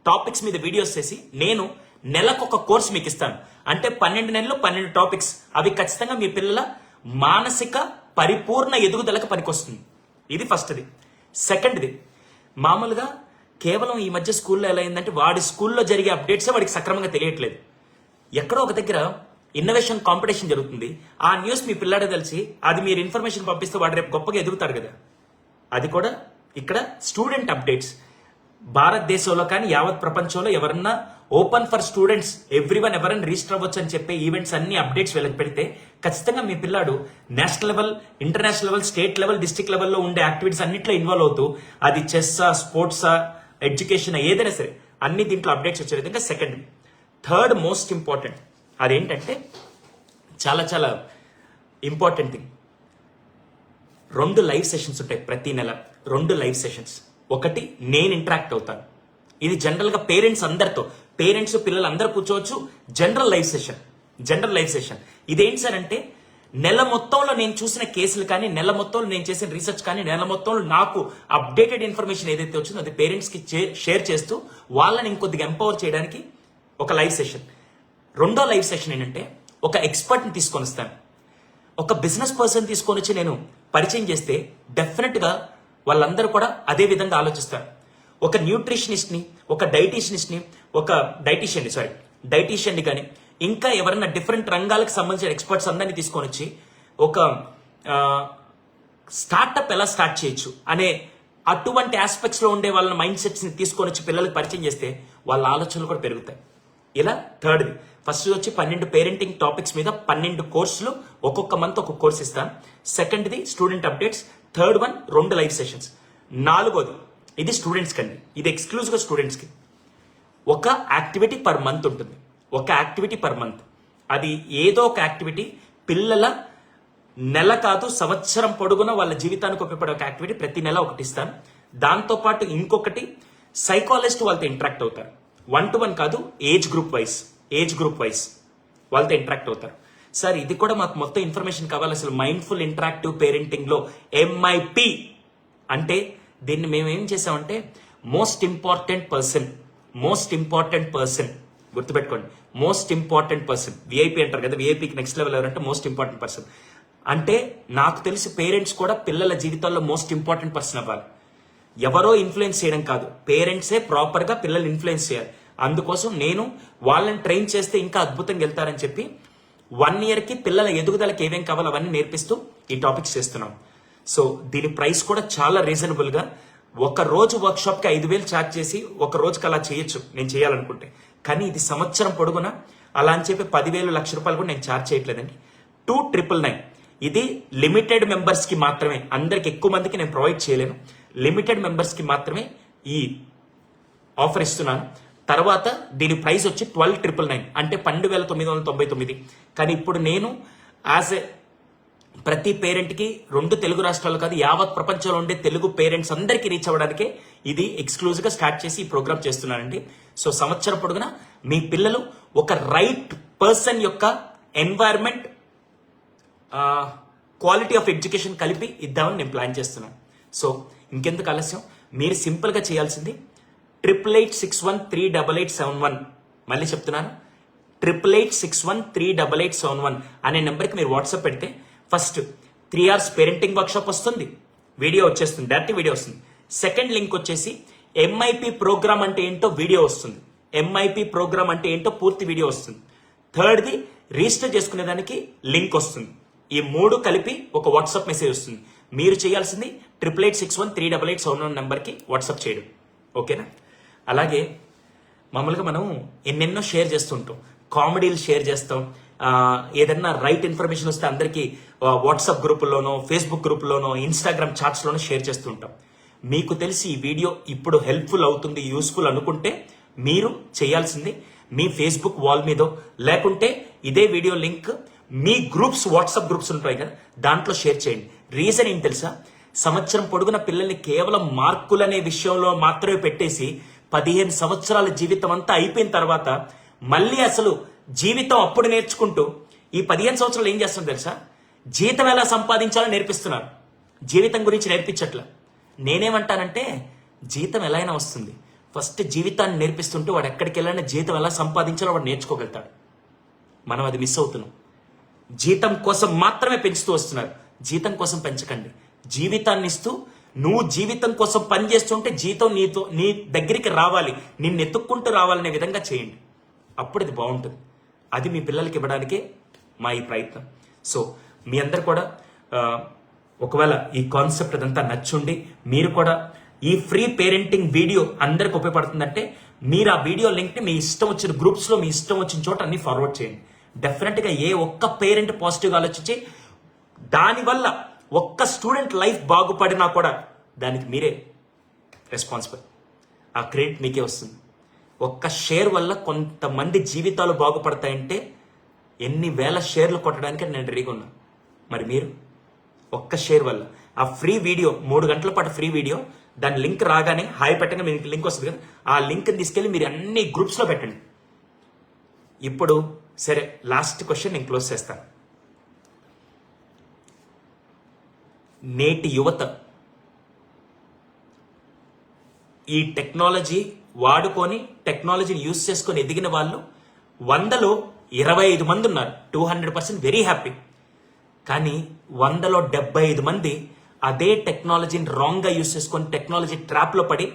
టాపిక్స్ మీద వీడియోస్ చేసి నేను నెలకు ఒక కోర్సు మీకు ఇస్తాను. అంటే 12 నెలలు 12 టాపిక్స్. అవి ఖచ్చితంగా మీ పిల్లల మానసిక పరిపూర్ణ ఎదుగుదలకు పనికొస్తుంది. ఇది ఫస్ట్ది. సెకండ్ది, మామూలుగా కేవలం ఈ మధ్య స్కూల్లో ఎలా అయిందంటే వాడి స్కూల్లో జరిగే అప్డేట్సే వాడికి సక్రమంగా తెలియట్లేదు. ఎక్కడో ఒక దగ్గర ఇన్నోవేషన్ కాంపిటీషన్ జరుగుతుంది. ఆ న్యూస్ మీ పిల్లాడే తెలిసి అది మీరు ఇన్ఫర్మేషన్ పంపిస్తే వాడు రేపు గొప్పగా ఎదుగుతాడు కదా. అది కూడా ఇక్కడ స్టూడెంట్ అప్డేట్స్. భారతదేశంలో కానీ యావత్ ప్రపంచంలో ఎవరన్నా ఓపెన్ ఫర్ స్టూడెంట్స్ ఎవ్రీవన్ ఎవరైనా రిజిస్టర్ అవ్వచ్చు అని చెప్పే ఈవెంట్స్ అన్ని అప్డేట్స్ వీళ్ళకి పెడితే ఖచ్చితంగా మీ పిల్లాడు national level, international level, state level, district లెవెల్లో ఉండే యాక్టివిటీస్ అన్నింటిలో ఇన్వాల్వ్ అవుతూ అది చెస్సా, స్పోర్ట్సా, ఎడ్యుకేషన్ ఏదైనా సరే అన్ని దీంట్లో అప్డేట్స్ వచ్చే విధంగా సెకండ్. థర్డ్ మోస్ట్ ఇంపార్టెంట్ అదేంటంటే చాలా చాలా ఇంపార్టెంట్ థింగ్, 2 లైవ్ సెషన్స్ ఉంటాయి ప్రతి నెల. 2 లైవ్ సెషన్స్. ఒకటి నేను ఇంటరాక్ట్ అవుతాను. ఇది జనరల్గా పేరెంట్స్ అందరితో, పేరెంట్స్ పిల్లలు అందరూ కూర్చోవచ్చు. General live session. ఇదేంటి సార్ అంటే నెల మొత్తంలో నేను చూసిన కేసులు కానీ, నెల మొత్తంలో నేను చేసిన రీసెర్చ్ కానీ, నెల మొత్తంలో నాకు అప్డేటెడ్ ఇన్ఫర్మేషన్ ఏదైతే వచ్చిందో అది పేరెంట్స్కి షేర్ చేస్తూ వాళ్ళని ఇంకొద్దిగా ఎంపవర్ చేయడానికి ఒక లైవ్ సెషన్. రెండో లైవ్ సెషన్ ఏంటంటే ఒక ఎక్స్పర్ట్ని తీసుకొని వస్తాను. ఒక బిజినెస్ పర్సన్ తీసుకొని వచ్చి నేను పరిచయం చేస్తే డెఫినెట్గా వాళ్ళందరూ కూడా అదే విధంగా ఆలోచిస్తారు. ఒక న్యూట్రిషనిస్ట్ని, ఒక డైటీషియన్ని కానీ ఇంకా ఎవరైనా డిఫరెంట్ రంగాలకు సంబంధించిన ఎక్స్పర్ట్స్ అందరినీ తీసుకొని వచ్చి ఒక స్టార్ట్అప్ ఎలా స్టార్ట్ చేయొచ్చు అనే అటువంటి ఆస్పెక్ట్స్లో ఉండే వాళ్ళ మైండ్ సెట్స్ని తీసుకొని వచ్చి పిల్లలకు పరిచయం చేస్తే వాళ్ళ ఆలోచనలు కూడా పెరుగుతాయి. ఇలా థర్డ్ది ఫస్ట్ వచ్చి 12 పేరెంటింగ్ టాపిక్స్ మీద 12 కోర్సులు, ఒక్కొక్క మంత్ ఒక్కొక్క కోర్స్ ఇస్తాను. సెకండ్ది student updates. Third one 2 live sessions. 4వది ఇది స్టూడెంట్స్ కండి, ఇది ఎక్స్క్లూజివ్గా స్టూడెంట్స్కి. ఒక యాక్టివిటీ పర్ మంత్ ఉంటుంది. అది ఏదో ఒక యాక్టివిటీ పిల్లల నెల కాదు సంవత్సరం పొడుగున వాళ్ళ జీవితానికి ఉపయోగపడే ఒక యాక్టివిటీ ప్రతి నెల ఒకటి ఇస్తాను. దాంతోపాటు ఇంకొకటి సైకాలజిస్ట్ వాళ్ళతో ఇంటరాక్ట్ అవుతారు. 1-to-1 కాదు, ఏజ్ గ్రూప్ వైజ్ వాళ్ళతో ఇంటరాక్ట్ అవుతారు. సార్ ఇది కూడా మాకు మొత్తం ఇన్ఫర్మేషన్ కావాలి, అసలు మైండ్ఫుల్ ఇంటరాక్టివ్ పేరెంటింగ్లో MIP అంటే దీన్ని మేము ఏం చేసామంటే మోస్ట్ ఇంపార్టెంట్ పర్సన్ గుర్తుపెట్టుకోండి. మోస్ట్ ఇంపార్టెంట్ పర్సన్, VIP అంటారు కదా, VIPకి నెక్స్ట్ లెవెల్ ఎవరంటే మోస్ట్ ఇంపార్టెంట్ పర్సన్. అంటే నాకు తెలిసి పేరెంట్స్ కూడా పిల్లల జీవితాల్లో మోస్ట్ ఇంపార్టెంట్ పర్సన్ అవ్వాలి. ఎవరో ఇన్ఫ్లుయెన్స్ చేయడం కాదు, పేరెంట్సే ప్రాపర్గా పిల్లలు ఇన్ఫ్లుయెన్స్ చేయాలి. అందుకోసం నేను వాళ్ళని ట్రైన్ చేస్తే ఇంకా అద్భుతంగా వెళ్తారని చెప్పి 1 yearకి పిల్లల ఎదుగుదలకి ఏమేం కావాలో అవన్నీ నేర్పిస్తూ ఈ టాపిక్స్ చేస్తున్నాం. సో దీని ప్రైస్ కూడా చాలా రీజనబుల్గా, ఒక రోజు వర్క్షాప్కి 5,000 ఛార్జ్ చేసి ఒక రోజుకి అలా చేయొచ్చు నేను చేయాలనుకుంటే. కానీ ఇది సంవత్సరం పొడుగున అలా అని చెప్పి 10,000 లక్ష రూపాయలు కూడా నేను ఛార్జ్ చేయట్లేదండి. 2,999 ఇది లిమిటెడ్ మెంబర్స్కి మాత్రమే, అందరికి ఎక్కువ మందికి నేను ప్రొవైడ్ చేయలేను. లిమిటెడ్ మెంబర్స్కి మాత్రమే ఈ ఆఫర్ ఇస్తున్నాను. తర్వాత దీని ప్రైస్ వచ్చి 12,999 అంటే 12,999. కానీ ఇప్పుడు నేను ప్రతి పేరెంట్కి 2 తెలుగు రాష్ట్రాలు కాదు యావత్ ప్రపంచంలో ఉండే తెలుగు పేరెంట్స్ అందరికీ రీచ్ అవ్వడానికే ఇది ఎక్స్క్లూజివ్గా స్టార్ట్ చేసి ఈ ప్రోగ్రామ్ చేస్తున్నానండి. సో సంవత్సరం పొడుగున మీ పిల్లలు ఒక రైట్ పర్సన్ యొక్క ఎన్వైరన్మెంట్, క్వాలిటీ ఆఫ్ ఎడ్యుకేషన్ కలిపి ఇద్దామని నేను ప్లాన్ చేస్తున్నాను. సో ఇంకెందుకు ఆలస్యం, మీరు సింపుల్గా చేయాల్సింది 8886138871, మళ్ళీ చెప్తున్నాను 8886138871 అనే నెంబర్కి మీరు వాట్సాప్ పెడితే ఫస్ట్ 3 hours పేరెంటింగ్ వర్క్షాప్ వస్తుంది, వీడియో వచ్చేస్తుంది, డైరెక్ట్ వీడియో వస్తుంది. సెకండ్ లింక్ వచ్చేసి MIP ప్రోగ్రామ్ అంటే ఏంటో వీడియో వస్తుంది, MIP ప్రోగ్రామ్ అంటే ఏంటో పూర్తి వీడియో వస్తుంది. థర్డ్ది రిజిస్టర్ చేసుకునేదానికి లింక్ వస్తుంది. ఈ 3 కలిపి ఒక వాట్సాప్ మెసేజ్ వస్తుంది. మీరు చేయాల్సింది 8886138871 నెంబర్కి వాట్సాప్ చేయడం, ఓకేనా? అలాగే మామూలుగా మనం ఎన్నెన్నో షేర్ చేస్తుంటాం, కామెడీలు షేర్ చేస్తాం, ఏదన్నా రైట్ ఇన్ఫర్మేషన్ వస్తే అందరికీ వాట్సాప్ గ్రూపుల్లోనో, ఫేస్బుక్ గ్రూపుల్లోనో, ఇన్స్టాగ్రామ్ చాట్స్లోనో షేర్ చేస్తూ ఉంటాం. మీకు తెలిసి ఈ వీడియో ఇప్పుడు హెల్ప్ఫుల్ అవుతుంది, యూస్ఫుల్ అనుకుంటే మీరు చేయాల్సింది మీ ఫేస్బుక్ వాల్ మీదో లేకుంటే ఇదే వీడియో లింక్ మీ గ్రూప్స్, వాట్సాప్ గ్రూప్స్ ఉంటాయి కదా, దాంట్లో షేర్ చేయండి. రీజన్ ఏంటి తెలుసా? సంవత్సరం పొడుగున పిల్లల్ని కేవలం మార్కులనే విషయంలో మాత్రమే పెట్టేసి 15 సంవత్సరాల జీవితం అంతా అయిపోయిన తర్వాత మళ్ళీ అసలు జీవితం అప్పుడు నేర్చుకుంటూ ఈ 15 సంవత్సరాలు ఏం చేస్తున్నారు తెలుసా? జీతం ఎలా సంపాదించాలో నేర్పిస్తున్నారు, జీవితం గురించి నేర్పించట్ల. నేనేమంటానంటే జీతం ఎలా అయినా వస్తుంది, ఫస్ట్ జీవితాన్ని నేర్పిస్తుంటే వాడు ఎక్కడికి వెళ్ళినా జీతం ఎలా సంపాదించాలో వాడు నేర్చుకోగలుగుతాడు. మనం అది మిస్ అవుతున్నాం. జీతం కోసం మాత్రమే పెంచుతూ వస్తున్నారు. జీతం కోసం పెంచకండి, జీవితాన్ని ఇస్తూ నువ్వు జీవితం కోసం పనిచేస్తుంటే జీతం నీ దగ్గరికి రావాలి, నిన్ను ఎత్తుక్కుంటూ రావాలనే విధంగా చేయండి. అప్పుడు ఇది బాగుంటుంది. అది మీ పిల్లలకి ఇవ్వడానికే మా ఈ ప్రయత్నం. సో మీ అందరు కూడా ఒకవేళ ఈ కాన్సెప్ట్ అదంతా నచ్చుండి మీరు కూడా ఈ ఫ్రీ పేరెంటింగ్ వీడియో అందరికి ఉపయోగపడుతుందంటే మీరు ఆ వీడియో లింక్ని మీ ఇష్టం వచ్చిన గ్రూప్స్లో మీ ఇష్టం వచ్చిన చోట అన్ని ఫార్వర్డ్ చేయండి. డెఫినెట్గా ఏ ఒక్క పేరెంట్ పాజిటివ్గా ఆలోచించి దానివల్ల ఒక్క స్టూడెంట్ లైఫ్ బాగుపడినా కూడా దానికి మీరే రెస్పాన్సిబుల్. ఆ క్రెడిట్ మీకే వస్తుంది. ఒక్క షేర్ వల్ల కొంతమంది జీవితాలు బాగుపడతాయంటే ఎన్ని వేల షేర్లు కొట్టడానికి నేను రెడీగా ఉన్నా. మరి మీరు ఒక్క షేర్ వల్ల ఆ ఫ్రీ వీడియో 3 గంటల పాటు ఫ్రీ వీడియో, దాని లింక్ రాగానే హాయ్ పెట్టగా మీకు లింక్ వస్తుంది కదా, ఆ లింక్ని తీసుకెళ్ళి మీరు అన్ని గ్రూప్స్లో పెట్టండి. ఇప్పుడు సరే, లాస్ట్ క్వశ్చన్ నేను క్లోజ్ చేస్తాను. నేటి యువత ఈ టెక్నాలజీ వాడుకొని టెక్నాలజీని యూజ్ చేసుకొని ఎదిగిన వాళ్ళు 100లో 25 మంది ఉన్నారు. 200% వెరీ హ్యాపీ. కానీ 100లో 75 మంది అదే టెక్నాలజీని రాంగ్గా యూజ్ చేసుకొని టెక్నాలజీ ట్రాప్లో పడి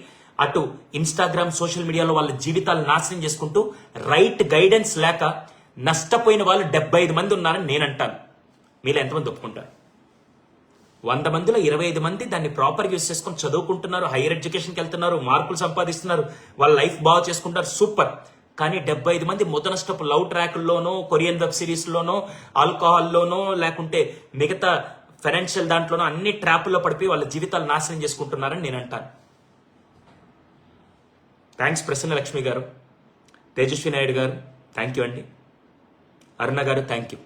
అటు ఇన్స్టాగ్రామ్ సోషల్ మీడియాలో వాళ్ళ జీవితాలు నాశనం చేసుకుంటూ రైట్ గైడెన్స్ లేక నష్టపోయిన వాళ్ళు 75 మంది ఉన్నారని నేను అంటాను. మీరు ఎంతమంది ఒప్పుకుంటారు? 100 మందిలో 25 మంది దాన్ని ప్రాపర్ యూజ్ చేసుకొని చదువుకుంటున్నారు, హైయర్ ఎడ్యుకేషన్కి వెళ్తున్నారు, మార్కులు సంపాదిస్తున్నారు, వాళ్ళ లైఫ్ బాగా చేసుకుంటారు, సూపర్. కానీ 75 మంది మొదనష్టపు లవ్ ట్రాక్ల్లోనో, కొరియన్ వెబ్ సిరీస్లోనో, ఆల్కహాల్లోనో, లేకుంటే మిగతా ఫైనాన్షియల్ దాంట్లోనో అన్ని ట్రాపుల్లో పడిపోయి వాళ్ళ జీవితాలు నాశనం చేసుకుంటున్నారని నేను అంటాను. థ్యాంక్స్ ప్రసన్న లక్ష్మి గారు, తేజస్వి నాయుడు గారు, థ్యాంక్ యూ అండి. అరుణ గారు, థ్యాంక్ యూ.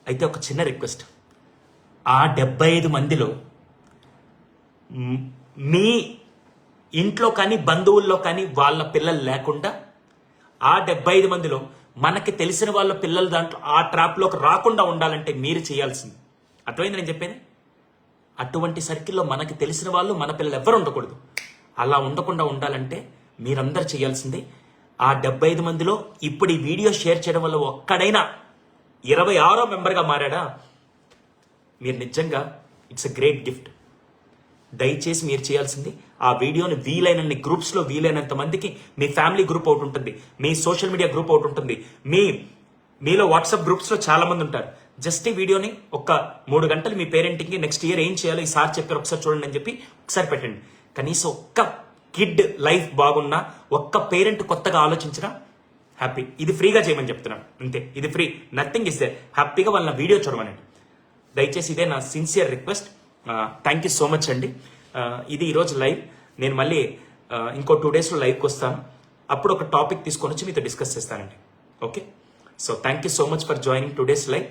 అయితే ఒక చిన్న రిక్వెస్ట్, ఆ 75 మందిలో మీ ఇంట్లో కానీ బంధువుల్లో కానీ వాళ్ళ పిల్లలు లేకుండా ఆ 75 మందిలో మనకి తెలిసిన వాళ్ళ పిల్లలు దాంట్లో ఆ ట్రాప్లోకి రాకుండా ఉండాలంటే మీరు చేయాల్సింది అర్థమైంది నేను చెప్పేది. అటువంటి సర్కిల్లో మనకి తెలిసిన వాళ్ళు మన పిల్లలు ఎవ్వరు ఉండకూడదు. అలా ఉండకుండా ఉండాలంటే మీరందరూ చేయాల్సింది ఆ 75 మందిలో ఇప్పుడు ఈ వీడియో షేర్ చేయడం వల్ల ఒక్కడైనా 26వ మెంబర్గా మారాడా, మీరు నిజంగా ఇట్స్ ఎ గ్రేట్ గిఫ్ట్. దయచేసి మీరు చేయాల్సింది ఆ వీడియోని వీలైనన్ని గ్రూప్స్లో వీలైనంత మందికి, మీ ఫ్యామిలీ గ్రూప్ ఒకటి ఉంటుంది, మీ సోషల్ మీడియా గ్రూప్ ఒకటి ఉంటుంది, మీలో వాట్సాప్ గ్రూప్స్లో చాలా మంది ఉంటారు. జస్ట్ ఈ వీడియోని ఒక 3 గంటలు మీ పేరెంటింగ్కి నెక్స్ట్ ఇయర్ ఏం చేయాలో ఈ సార్ చెప్పారు ఒకసారి చూడండి అని చెప్పి ఒకసారి పెట్టండి. కనీసం ఒక్క కిడ్ లైఫ్ బాగున్నా, ఒక్క పేరెంట్ కొత్తగా ఆలోచించినా హ్యాపీ. ఇది ఫ్రీగా చేయమని చెప్తున్నాను అంతే, ఇది ఫ్రీ, నథింగ్ ఇస్ దే. హ్యాపీగా వాళ్ళ వీడియో చూడమనండి దయచేసి. ఇదే నా sincere request. Thank you so much అండి. ఇది ఈరోజు లైవ్. నేను మళ్ళీ ఇంకో 2 డేస్లో లైవ్కి వస్తాను. అప్పుడు ఒక టాపిక్ తీసుకొని వచ్చి మీతో డిస్కస్ చేస్తానండి. Okay, so thank you so much for joining today's live.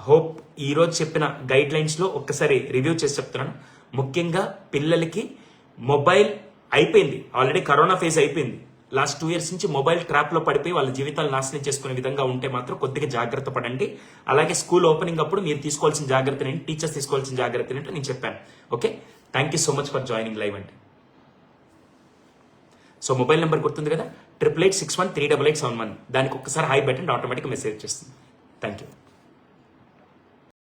Hope ఈరోజు చెప్పిన గైడ్ లైన్స్లో ఒక్కసారి రివ్యూ చేసి చెప్తున్నాను. ముఖ్యంగా పిల్లలకి మొబైల్ అయిపోయింది, ఆల్రెడీ కరోనా ఫేజ్ అయిపోయింది. లాస్ట్ 2 years నుంచి మొబైల్ ట్రాప్లో పడిపోయి వాళ్ళ జీవితాలు నాశనం చేసుకునే విధంగా ఉంటే మాత్రం కొద్దిగా జాగ్రత్త పడండి. అలాగే స్కూల్ ఓపెనింగ్ అప్పుడు మీరు తీసుకోవాల్సిన జాగ్రత్తలు ఏంటి, టీచర్స్ తీసుకోవాల్సిన జాగ్రత్తలు ఏంటో నేను చెప్పాను. Okay, thank you so much for joining live అండి. సో మొబైల్ నెంబర్ గుర్తుంది కదా, 8886138871. దానికి ఒక్కసారి హాయ్ పెట్టండి, ఆటోమేటిక్గా మెసేజ్ చేస్తుంది. Thank you.